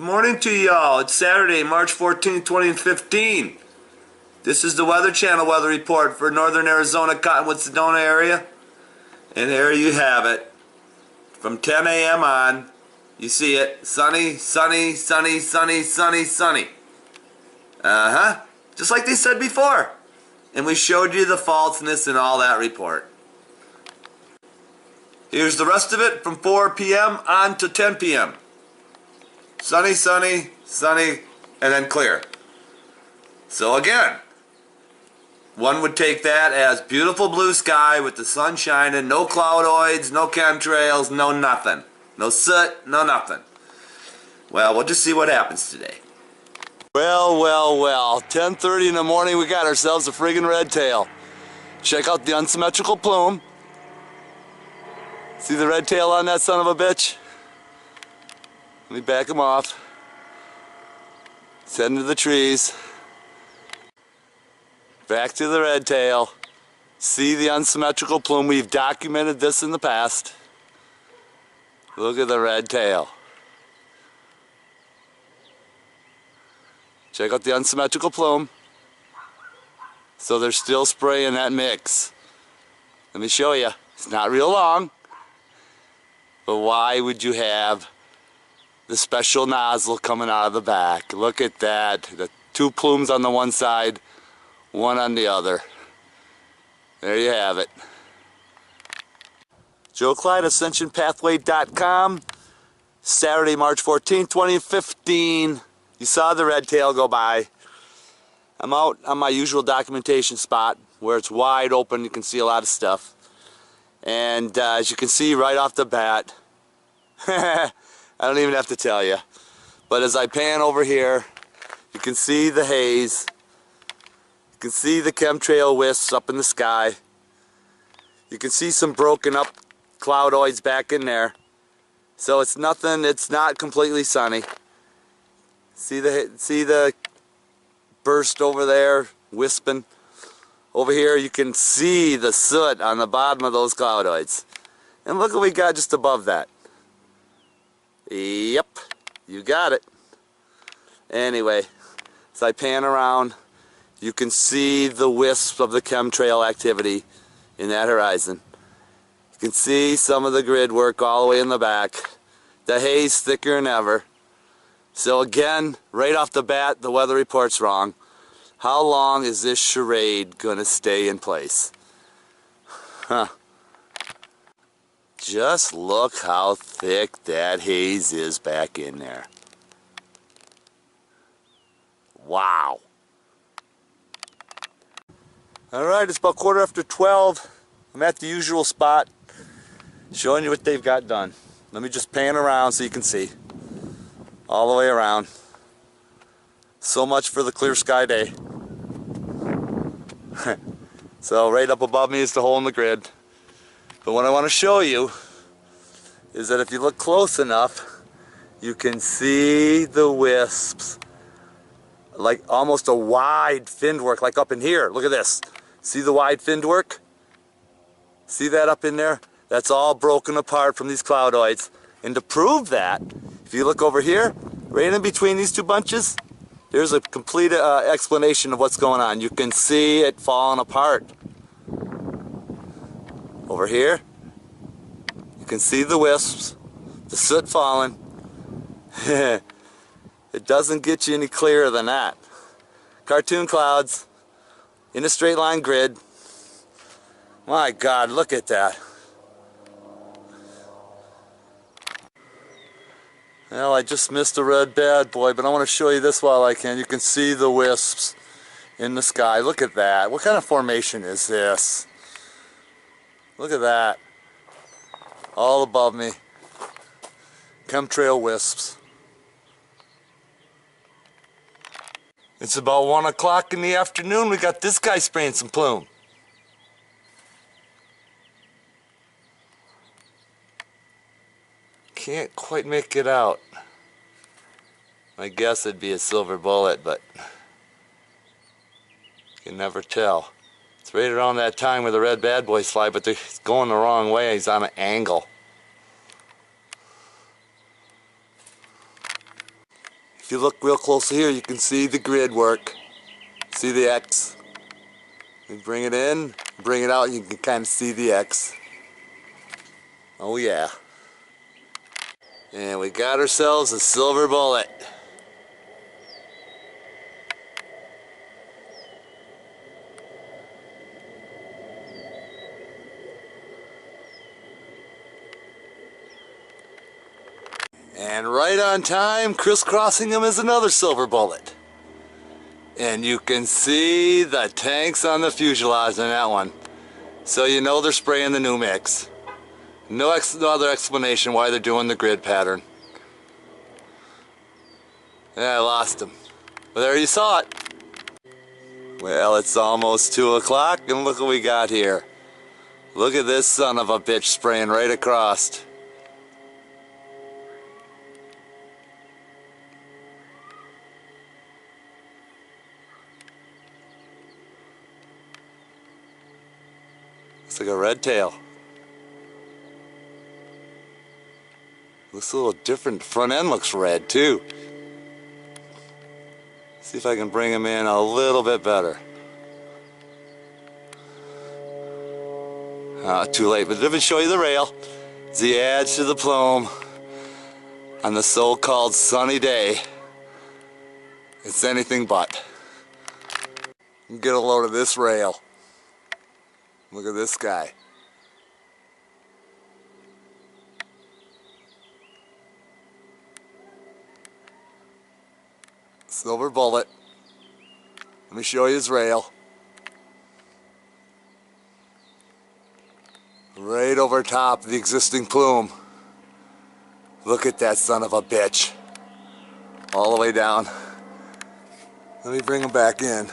Good morning to y'all. It's Saturday, March 14th, 2015. This is the Weather Channel weather report for northern Arizona, Cottonwood, Sedona area. And there you have it. From 10 a.m. on, you see it. Sunny, sunny, sunny, sunny, sunny, sunny. Just like they said before. And we showed you the falseness in all that report. Here's the rest of it from 4 p.m. on to 10 p.m. Sunny, sunny, sunny, and then clear. So again, one would take that as beautiful blue sky with the sun shining, no cloudoids, no chemtrails, no nothing. No soot, no nothing. Well, we'll just see what happens today. Well, 10:30 in the morning, we got ourselves a friggin' red tail. Check out the unsymmetrical plume. See the red tail on that son of a bitch? Let me back him off. He's heading to the trees. Back to the red tail. See the unsymmetrical plume. We've documented this in the past. Look at the red tail. Check out the unsymmetrical plume. So they're still spraying that mix. Let me show you. It's not real long. But why would you have the special nozzle coming out of the back? Look at that. The two plumes on the one side, one on the other. There you have it. Joe Clyde, AscensionPathway.com. Saturday, March 14, 2015. You saw the red tail go by. I'm out on my usual documentation spot where it's wide open. You can see a lot of stuff. And as you can see right off the bat, I don't even have to tell you. But as I pan over here, you can see the haze. You can see the chemtrail wisps up in the sky. You can see some broken up cloudoids back in there. So it's nothing, it's not completely sunny. See the burst over there, wisping. Over here you can see the soot on the bottom of those cloudoids. And look what we got just above that. Yep, you got it. Anyway, as I pan around, you can see the wisps of the chemtrail activity in that horizon. You can see some of the grid work all the way in the back. The haze thicker than ever. So again, right off the bat, the weather report's wrong. How long is this charade gonna stay in place? Just look how thick that haze is back in there. Wow. Alright, it's about 12:15. I'm at the usual spot, showing you what they've got done. Let me just pan around so you can see. All the way around. So much for the clear sky day. So right up above me is the hole in the grid. But what I want to show you is that if you look close enough, you can see the wisps. Like almost a wide finned work, like up in here. Look at this. See the wide finned work? See that up in there? That's all broken apart from these cloudoids. And to prove that, if you look over here, right in between these two bunches, there's a complete explanation of what's going on. You can see it falling apart. Over here, you can see the wisps, the soot falling. It doesn't get you any clearer than that. Cartoon clouds in a straight line grid. My God, look at that. Well, I just missed a red bad boy, but I want to show you this while I can. You can see the wisps in the sky. Look at that. What kind of formation is this? Look at that. All above me. Chemtrail wisps. It's about 1 o'clock in the afternoon. We got this guy spraying some plume. Can't quite make it out. I guess it'd be a silver bullet, but you can never tell. It's right around that time where the red bad boys fly, but they're going the wrong way. He's on an angle. If you look real closely here, you can see the grid work. See the X? You bring it in, bring it out, you can kind of see the X. Oh yeah. And we got ourselves a silver bullet. And right on time, crisscrossing them is another silver bullet. And you can see the tanks on the fuselage on that one. So you know they're spraying the new mix. No other explanation why they're doing the grid pattern. Yeah, I lost them. But there you saw it. Well, it's almost 2 o'clock and look what we got here. Look at this son of a bitch spraying right across. Looks like a red tail. Looks a little different. The front end looks red too. See if I can bring him in a little bit better. Too late, but let me show you the rail as he adds to the plume on the so-called sunny day. It's anything but. Get a load of this rail. Look at this guy. Silver bullet. Let me show you his rail. Right over top of the existing plume. Look at that son of a bitch. All the way down. Let me bring him back in.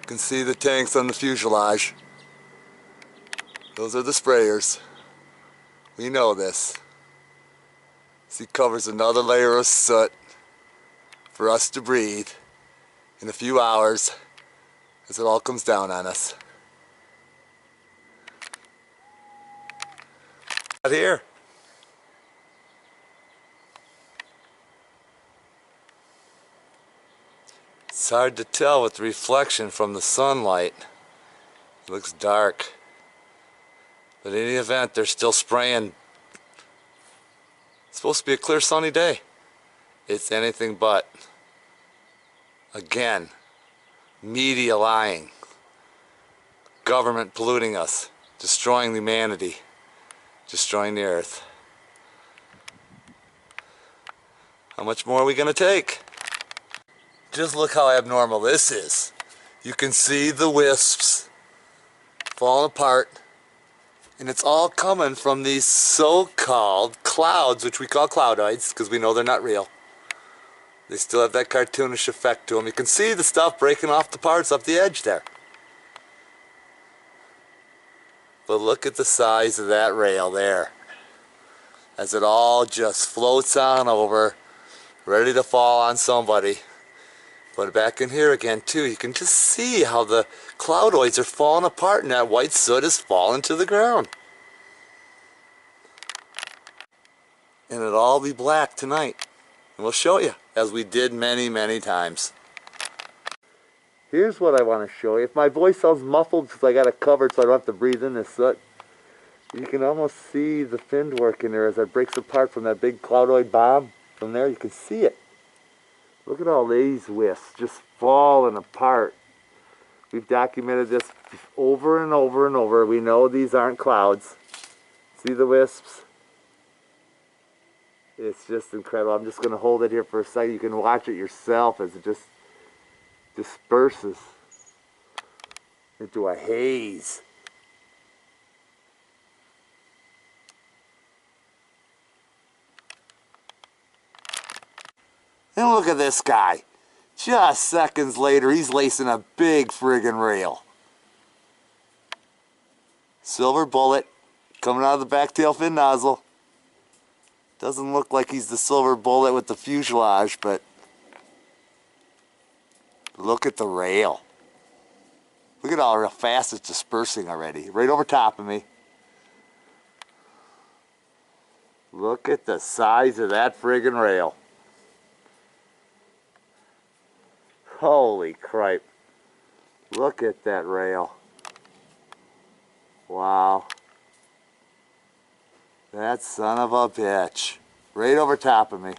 You can see the tanks on the fuselage. Those are the sprayers. We know this. See, covers another layer of soot for us to breathe in a few hours as it all comes down on us. Out here. It's hard to tell with the reflection from the sunlight. It looks dark. But in any event, they're still spraying. It's supposed to be a clear sunny day. It's anything but. Again, media lying. Government polluting us. Destroying humanity. Destroying the earth. How much more are we going to take? Just look how abnormal this is. You can see the wisps falling apart, and it's all coming from these so-called clouds, which we call cloudoids because we know they're not real. They still have that cartoonish effect to them. You can see the stuff breaking off the parts up the edge there. But look at the size of that rail there as it all just floats on over, ready to fall on somebody. But back in here again too, you can just see how the cloudoids are falling apart and that white soot is falling to the ground. And it'll all be black tonight. And we'll show you, as we did many, many times. Here's what I want to show you. If my voice sounds muffled because I got it covered so I don't have to breathe in this soot, you can almost see the fin work in there as it breaks apart from that big cloudoid bomb. From there you can see it. Look at all these wisps just falling apart. We've documented this over and over and over. We know these aren't clouds. See the wisps? It's just incredible. I'm just going to hold it here for a second. You can watch it yourself as it just disperses into a haze. And look at this guy. Just seconds later, he's lacing a big friggin' rail. Silver bullet coming out of the back tail fin nozzle. Doesn't look like he's the silver bullet with the fuselage, but look at the rail. Look at how fast it's dispersing already. Right over top of me. Look at the size of that friggin' rail. Holy cripe. Look at that rail. Wow. That son of a bitch. Right over top of me.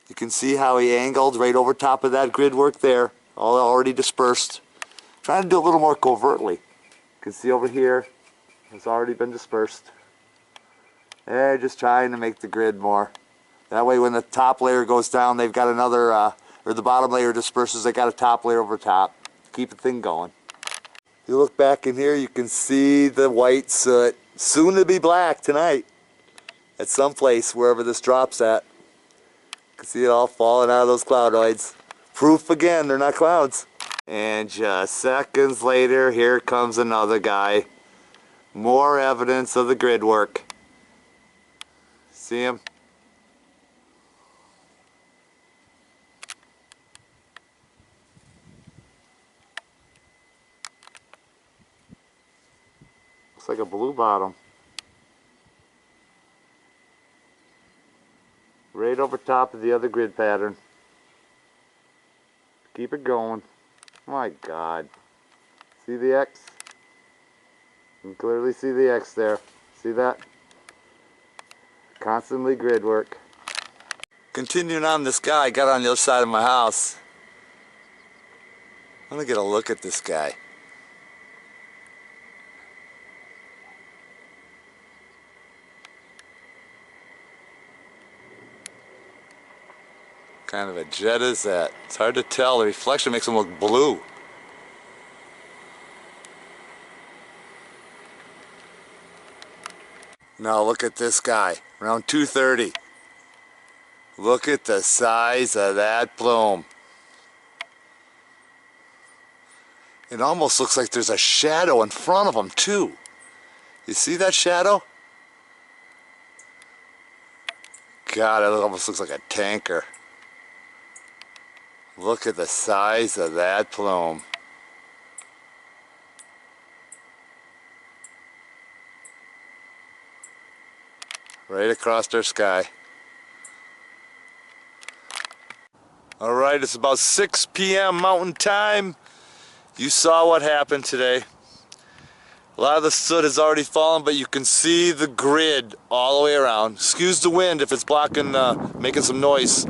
You can see how he angled right over top of that grid work there. All already dispersed. Trying to do a little more covertly. You can see over here, it's already been dispersed. And just trying to make the grid more. That way when the top layer goes down, they've got another, or the bottom layer disperses, they got a top layer over top. Keep the thing going. If you look back in here, you can see the white soot. Soon to be black tonight. At some place, wherever this drops at. You can see it all falling out of those cloudoids. Proof again, they're not clouds. And just seconds later, here comes another guy. More evidence of the grid work. See him? Looks like a blue bottom. Right over top of the other grid pattern. Keep it going. My God. See the X? You can clearly see the X there. See that? Constantly grid work. Continuing on this guy, I got on the other side of my house. I'm gonna get a look at this guy. What kind of a jet is that? It's hard to tell. The reflection makes him look blue. Now look at this guy, around 2:30. Look at the size of that plume. It almost looks like there's a shadow in front of him too. You see that shadow? God, it almost looks like a tanker. Look at the size of that plume. Right across our sky. Alright, it's about 6 p.m. Mountain Time. You saw what happened today. A lot of the soot has already fallen, but you can see the grid all the way around. Excuse the wind if it's blocking, making some noise.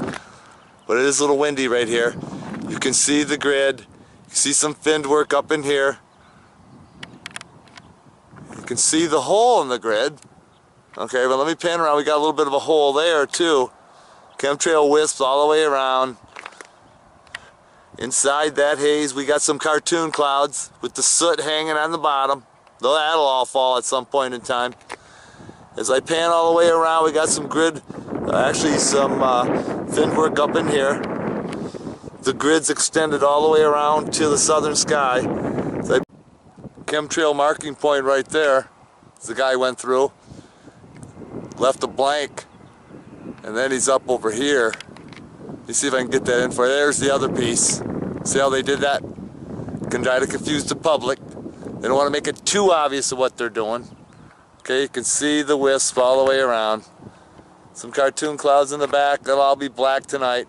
But it is a little windy right here. You can see the grid. You see some finned work up in here. You can see the hole in the grid. Okay, but let me pan around. We got a little bit of a hole there too. Chemtrail wisps all the way around. Inside that haze, we got some cartoon clouds with the soot hanging on the bottom. Though that'll all fall at some point in time. As I pan all the way around, we got some grid, actually some thin work up in here. The grid's extended all the way around to the southern sky. So chemtrail marking point right there, as the guy went through. Left a blank, and then he's up over here. Let me see if I can get that in for you. There's the other piece. See how they did that? Can try to confuse the public. They don't want to make it too obvious of what they're doing. Okay, you can see the wisp all the way around. Some cartoon clouds in the back. They'll all be black tonight.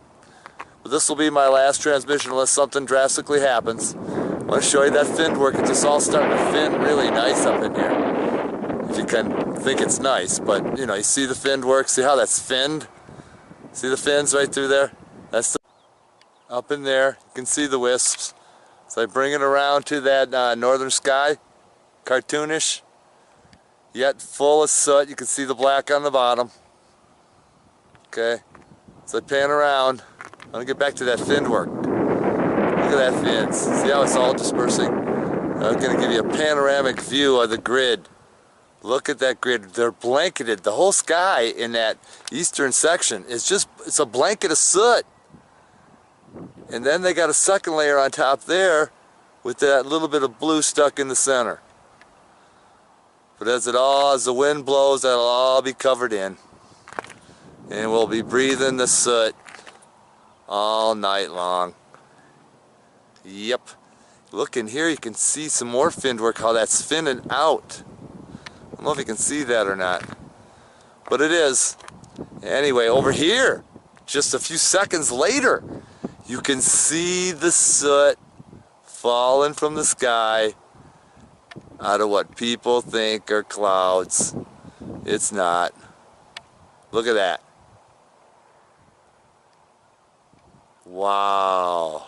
But this will be my last transmission unless something drastically happens. I want to show you that finned work. It's just all starting to fin really nice up in here. If you can think it's nice, but you know, you see the finned work. See how that's finned? See the fins right through there? That's the up in there. You can see the wisps. So I bring it around to that northern sky, cartoonish, yet full of soot. You can see the black on the bottom. Okay, so I pan around. I'm gonna get back to that finned work. Look at that fins. See how it's all dispersing? I'm gonna give you a panoramic view of the grid. Look at that grid. They're blanketed. The whole sky in that eastern section is just, it's a blanket of soot. And then they got a second layer on top there with that little bit of blue stuck in the center. But as the wind blows, that'll all be covered in. And we'll be breathing the soot all night long. Yep. Look in here, you can see some more finned work, how that's finning out. I don't know if you can see that or not, but it is. Anyway, over here, just a few seconds later, you can see the soot falling from the sky out of what people think are clouds. It's not. Look at that. Wow.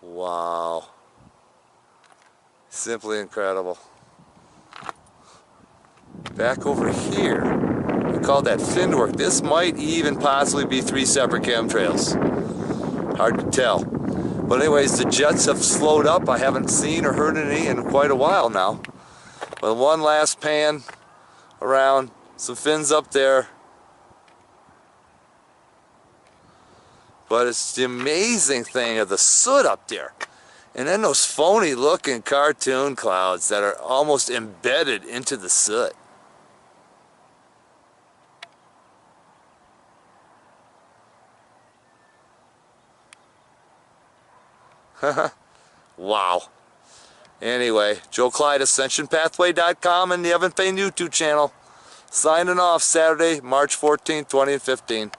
Wow. Simply incredible. Back over here, we call that finned work. This might even possibly be 3 separate chemtrails. Hard to tell. But anyways, the jets have slowed up. I haven't seen or heard any in quite a while now. But one last pan around, some fins up there. But it's the amazing thing of the soot up there. And then those phony looking cartoon clouds that are almost embedded into the soot. Wow. Anyway, Joe Clyde, AscensionPathway.com and the Evan Payne YouTube channel. Signing off Saturday, March 14th, 2015.